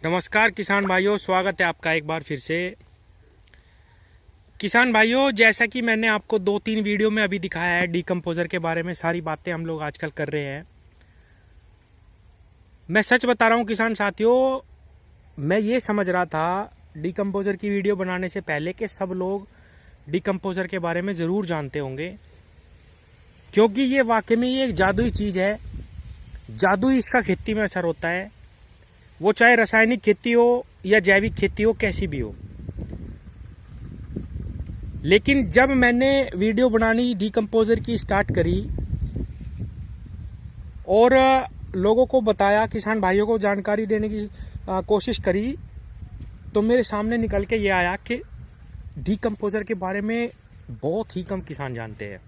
नमस्कार किसान भाइयों, स्वागत है आपका एक बार फिर से। किसान भाइयों, जैसा कि मैंने आपको 2-3 वीडियो में अभी दिखाया है डीकम्पोज़र के बारे में, सारी बातें हम लोग आजकल कर रहे हैं। मैं सच बता रहा हूँ किसान साथियों, मैं ये समझ रहा था डीकम्पोज़र की वीडियो बनाने से पहले कि सब लोग डीकम्पोज़र के बारे में ज़रूर जानते होंगे, क्योंकि ये वाकई में ये एक जादुई चीज़ है। जादू ही इसका खेती में असर होता है, वो चाहे रासायनिक खेती हो या जैविक खेती हो, कैसी भी हो। लेकिन जब मैंने वीडियो बनानी डीकम्पोज़र की स्टार्ट करी और लोगों को बताया, किसान भाइयों को जानकारी देने की कोशिश करी, तो मेरे सामने निकल के ये आया कि डीकम्पोज़र के बारे में बहुत ही कम किसान जानते हैं।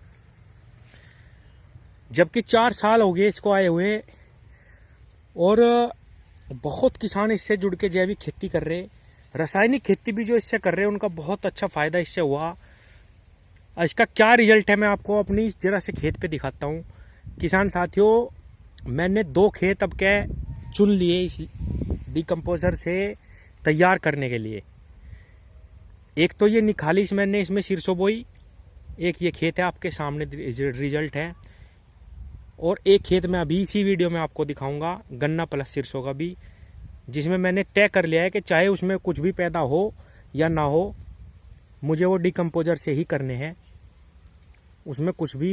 जबकि 4 साल हो गए इसको आए हुए और बहुत किसान इससे जुड़ के जैविक खेती कर रहे, रासायनिक खेती भी जो इससे कर रहे हैं उनका बहुत अच्छा फ़ायदा इससे हुआ। इसका क्या रिजल्ट है मैं आपको अपनी इस जरा से खेत पे दिखाता हूँ। किसान साथियों, मैंने 2 खेत अब क्या चुन लिए इस डीकम्पोज़र से तैयार करने के लिए। एक तो ये निखालिस मैंने इसमें सिरसों बोई, एक ये खेत है आपके सामने रिजल्ट है, और एक खेत में अभी इसी वीडियो में आपको दिखाऊंगा गन्ना प्लस सिरसों का भी, जिसमें मैंने तय कर लिया है कि चाहे उसमें कुछ भी पैदा हो या ना हो, मुझे वो डीकम्पोज़र से ही करने हैं। उसमें कुछ भी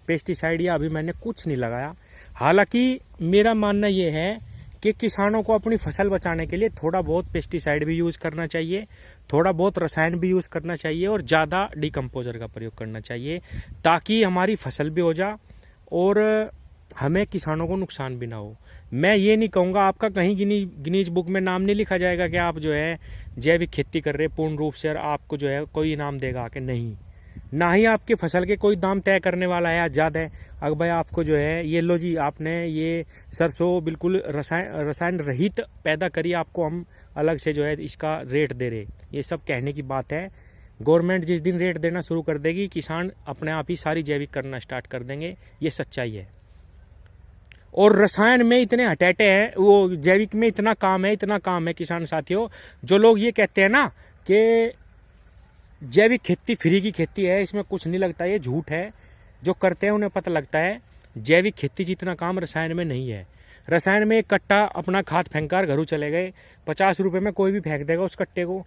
पेस्टिसाइड या अभी मैंने कुछ नहीं लगाया। हालांकि मेरा मानना ये है कि किसानों को अपनी फसल बचाने के लिए थोड़ा बहुत पेस्टिसाइड भी यूज़ करना चाहिए, थोड़ा बहुत रसायन भी यूज़ करना चाहिए और ज़्यादा डीकम्पोज़र का प्रयोग करना चाहिए, ताकि हमारी फसल भी हो जाए और हमें किसानों को नुकसान भी ना हो। मैं ये नहीं कहूँगा, आपका कहीं गिनीज बुक में नाम नहीं लिखा जाएगा कि आप जो है जैविक खेती कर रहे पूर्ण रूप से और आपको जो है कोई इनाम देगा कि नहीं, ना ही आपके फसल के कोई दाम तय करने वाला है आज़ाद है। अगर भाई आपको जो है ये लो जी, आपने ये सरसों बिल्कुल रसायन रहित पैदा करी, आपको हम अलग से जो है इसका रेट दे रहे, ये सब कहने की बात है। गवर्नमेंट जिस दिन रेट देना शुरू कर देगी, किसान अपने आप ही सारी जैविक करना स्टार्ट कर देंगे, ये सच्चाई है। और रसायन में इतने हटेटे हैं, वो जैविक में इतना काम है किसान साथियों। जो लोग ये कहते हैं ना कि जैविक खेती फ्री की खेती है, इसमें कुछ नहीं लगता, ये झूठ है। जो करते हैं उन्हें पता लगता है जैविक खेती जितना काम रसायन में नहीं है। रसायन में एक कट्टा अपना खाद फेंक कर घरों चले गए, 50 रुपये में कोई भी फेंक देगा उस कट्टे को।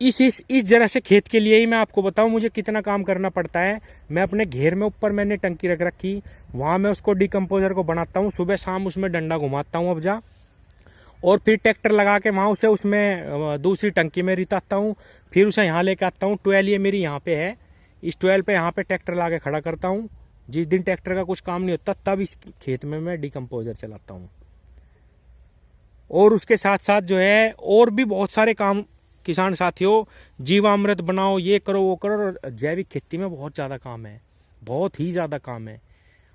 इस जरा से खेत के लिए ही मैं आपको बताऊं मुझे कितना काम करना पड़ता है। मैं अपने घेर में ऊपर मैंने टंकी रख रखी, वहाँ मैं उसको डीकम्पोज़र को बनाता हूँ, सुबह शाम उसमें डंडा घुमाता हूँ अब जा, और फिर ट्रैक्टर लगा के वहाँ उसे उसमें दूसरी टंकी में रिताता हूँ, फिर उसे यहाँ लेके आता हूँ। ट्वेल ये मेरी यहाँ पे है, इस ट्वेल पे यहाँ पे ट्रैक्टर ला के खड़ा करता हूँ। जिस दिन ट्रैक्टर का कुछ काम नहीं होता तब इस खेत में मैं डीकम्पोज़र चलाता हूँ। और उसके साथ साथ जो है और भी बहुत सारे काम किसान साथियों, जीवामृत बनाओ, ये करो वो करो। और जैविक खेती में बहुत ज़्यादा काम है, बहुत ही ज़्यादा काम है,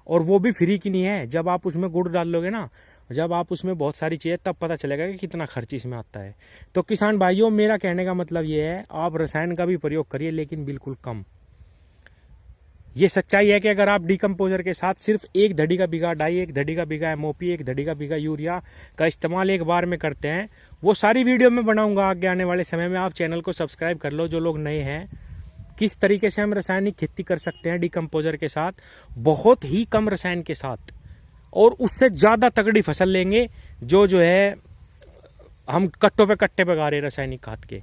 और वो भी फ्री की नहीं है। जब आप उसमें गुड़ डाल लोगे ना, जब आप उसमें बहुत सारी चीज़ें, तब पता चलेगा कि कितना खर्च इसमें आता है। तो किसान भाइयों, मेरा कहने का मतलब ये है, आप रसायन का भी प्रयोग करिए लेकिन बिल्कुल कम। ये सच्चाई है कि अगर आप डीकम्पोज़र के साथ सिर्फ 1 धड़ी का बीघा डाई, 1 धड़ी का बीघा एमओपी, 1 धड़ी का बीघा यूरिया का इस्तेमाल एक बार में करते हैं, वो सारी वीडियो में बनाऊंगा आगे आने वाले समय में। आप चैनल को सब्सक्राइब कर लो जो लोग नए हैं। किस तरीके से हम रासायनिक खेती कर सकते हैं डीकम्पोज़र के साथ, बहुत ही कम रसायन के साथ, और उससे ज़्यादा तगड़ी फसल लेंगे जो है हम कट्टों पे कट्टे पे गा रहे रासायनिक खाद के।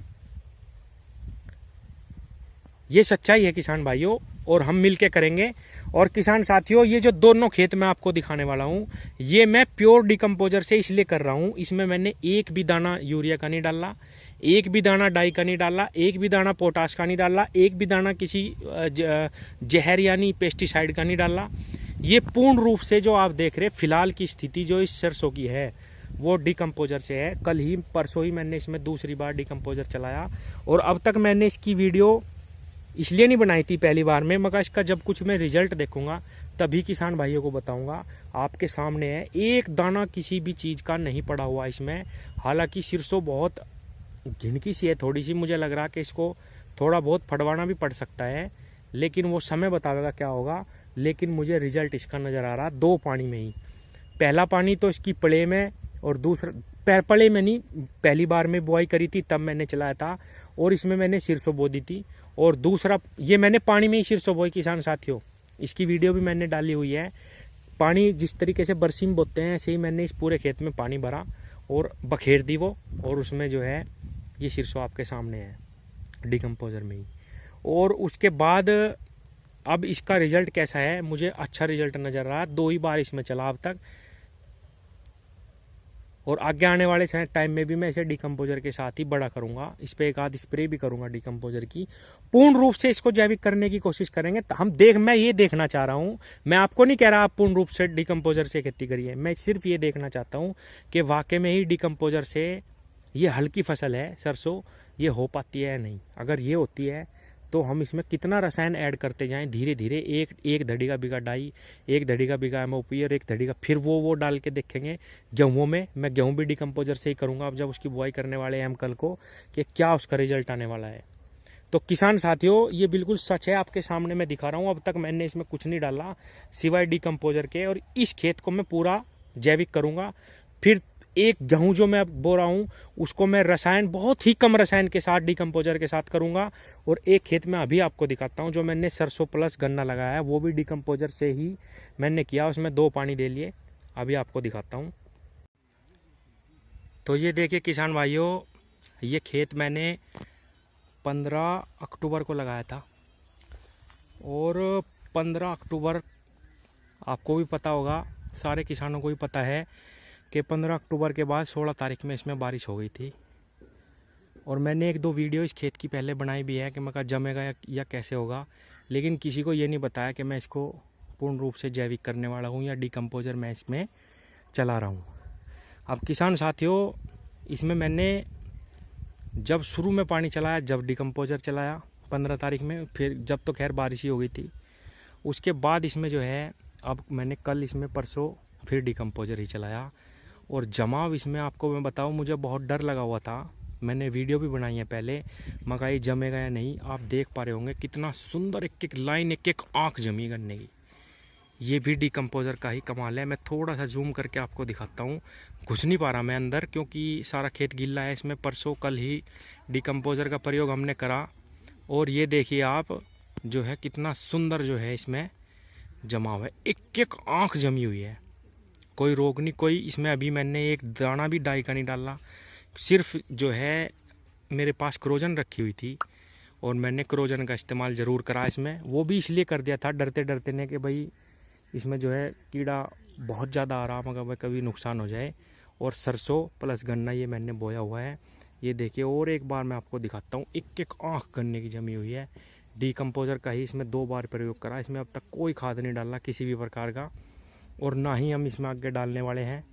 ये सच्चाई है किसान भाइयों, और हम मिलके करेंगे। और किसान साथियों, ये जो दोनों खेत मैं आपको दिखाने वाला हूँ, ये मैं प्योर डीकम्पोज़र से इसलिए कर रहा हूँ, इसमें मैंने एक भी दाना यूरिया का नहीं डाला, एक भी दाना डाई का नहीं डाला, एक भी दाना पोटाश का नहीं डाला, एक भी दाना किसी जहर यानी पेस्टिसाइड का नहीं डाला। ये पूर्ण रूप से जो आप देख रहे फिलहाल की स्थिति जो इस सरसों की है, वो डीकम्पोज़र से है। कल ही परसों ही मैंने इसमें दूसरी बार डीकम्पोज़र चलाया, और अब तक मैंने इसकी वीडियो इसलिए नहीं बनाई थी पहली बार में, मगर इसका जब कुछ मैं रिजल्ट देखूंगा तभी किसान भाइयों को बताऊंगा। आपके सामने है, एक दाना किसी भी चीज़ का नहीं पड़ा हुआ इसमें। हालांकि सिरसों बहुत घिनकी सी है थोड़ी सी, मुझे लग रहा कि इसको थोड़ा बहुत फटवाना भी पड़ सकता है, लेकिन वो समय बतावेगा क्या होगा। लेकिन मुझे रिजल्ट इसका नज़र आ रहा 2 पानी में ही। पहला पानी तो इसकी पड़े में, और पहले मैंने पहली बार में बुआई करी थी तब मैंने चलाया था, और इसमें मैंने सिरसों बो दी थी। और दूसरा ये मैंने पानी में ही सिरसों बोई किसान साथियों, इसकी वीडियो भी मैंने डाली हुई है। पानी जिस तरीके से बरसी में बोते हैं ऐसे ही मैंने इस पूरे खेत में पानी भरा और बखेर दी वो, और उसमें जो है ये सिरसों आपके सामने है डिकम्पोजर में ही। और उसके बाद अब इसका रिजल्ट कैसा है, मुझे अच्छा रिजल्ट नज़र आ रहा है। 2 ही बार इसमें चला अब तक, और आगे आने वाले टाइम में भी मैं इसे डिकम्पोजर के साथ ही बड़ा करूंगा। इस पर एक आध स्प्रे भी करूंगा डिकम्पोजर की। पूर्ण रूप से इसको जैविक करने की कोशिश करेंगे। मैं ये देखना चाह रहा हूँ, मैं आपको नहीं कह रहा आप पूर्ण रूप से डिकम्पोजर से खेती करिए, मैं सिर्फ ये देखना चाहता हूँ कि वाकई में ही डिकम्पोजर से ये हल्की फसल है सरसों, ये हो पाती है या नहीं। अगर ये होती है तो हम इसमें कितना रसायन ऐड करते जाएं धीरे धीरे, एक धड़ी का बीघा डाई, 1 धड़ी का बीघा MOP और 1 धड़ी का, फिर वो डाल के देखेंगे गेहूँ में। मैं गेहूँ भी डिकम्पोजर से ही करूँगा अब जब उसकी बुआई करने वाले हैं हम कल को, कि क्या उसका रिजल्ट आने वाला है। तो किसान साथियों ये बिल्कुल सच है, आपके सामने मैं दिखा रहा हूँ। अब तक मैंने इसमें कुछ नहीं डाला सिवाय डिकम्पोजर के, और इस खेत को मैं पूरा जैविक करूँगा। फिर एक गेहूँ जो मैं बो रहा हूँ उसको मैं रसायन, बहुत ही कम रसायन के साथ डिकम्पोजर के साथ करूँगा। और एक खेत में अभी आपको दिखाता हूँ जो मैंने सरसों प्लस गन्ना लगाया है, वो भी डिकम्पोजर से ही मैंने किया, उसमें 2 पानी दे लिए। अभी आपको दिखाता हूँ। तो ये देखिए किसान भाइयों, ये खेत मैंने 15 अक्टूबर को लगाया था, और 15 अक्टूबर आपको भी पता होगा, सारे किसानों को भी पता है कि 15 अक्टूबर के बाद 16 तारीख में इसमें बारिश हो गई थी। और मैंने 1-2 वीडियो इस खेत की पहले बनाई भी है कि मैं कहा जमेगा या कैसे होगा, लेकिन किसी को ये नहीं बताया कि मैं इसको पूर्ण रूप से जैविक करने वाला हूँ या डिकम्पोजर मैं इसमें चला रहा हूँ। अब किसान साथियों इसमें मैंने जब शुरू में पानी चलाया, जब डिकम्पोजर चलाया 15 तारीख में, फिर जब तो खैर बारिश ही हो गई थी, उसके बाद इसमें जो है अब मैंने कल इसमें परसों फिर डिकम्पोजर ही चलाया। और जमाव इसमें आपको मैं बताऊं, मुझे बहुत डर लगा हुआ था, मैंने वीडियो भी बनाई है पहले, मगर ये जमेगा या नहीं। आप देख पा रहे होंगे कितना सुंदर एक लाइन, एक आँख जमी गन्ने की। ये भी डिकम्पोजर का ही कमाल है। मैं थोड़ा सा जूम करके आपको दिखाता हूँ, घुस नहीं पा रहा मैं अंदर क्योंकि सारा खेत गीला है। इसमें परसों कल ही डिकम्पोजर का प्रयोग हमने करा, और ये देखिए आप जो है कितना सुंदर जो है इसमें जमाव है, एक आँख जमी हुई है। कोई रोग नहीं, कोई इसमें अभी मैंने एक दाना भी डाई का नहीं डाला, सिर्फ जो है मेरे पास क्रोजन रखी हुई थी, और मैंने क्रोजन का इस्तेमाल ज़रूर करा इसमें। वो भी इसलिए कर दिया था डरते डरते ने कि भाई इसमें जो है कीड़ा बहुत ज़्यादा आ रहा, मगर भाई कभी नुकसान हो जाए। और सरसों प्लस गन्ना ये मैंने बोया हुआ है। ये देखिए, और एक बार मैं आपको दिखाता हूँ, एक आँख गन्ने की जमी हुई है। डिकम्पोजर का ही इसमें 2 बार प्रयोग करा, इसमें अब तक कोई खाद नहीं डाला किसी भी प्रकार का, और ना ही हम इसमें आगे डालने वाले हैं।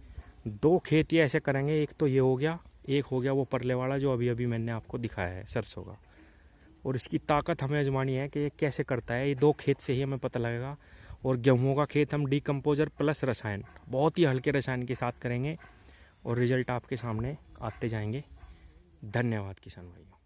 2 खेत ये ऐसे करेंगे, एक तो ये हो गया, एक हो गया वो परले वाला जो अभी अभी मैंने आपको दिखाया है सरसों का। और इसकी ताकत हमें आजमानी है कि ये कैसे करता है, ये 2 खेत से ही हमें पता लगेगा। और गेहूँ का खेत हम डिकम्पोजर प्लस रसायन, बहुत ही हल्के रसायन के साथ करेंगे, और रिजल्ट आपके सामने आते जाएंगे। धन्यवाद किसान भाइयों।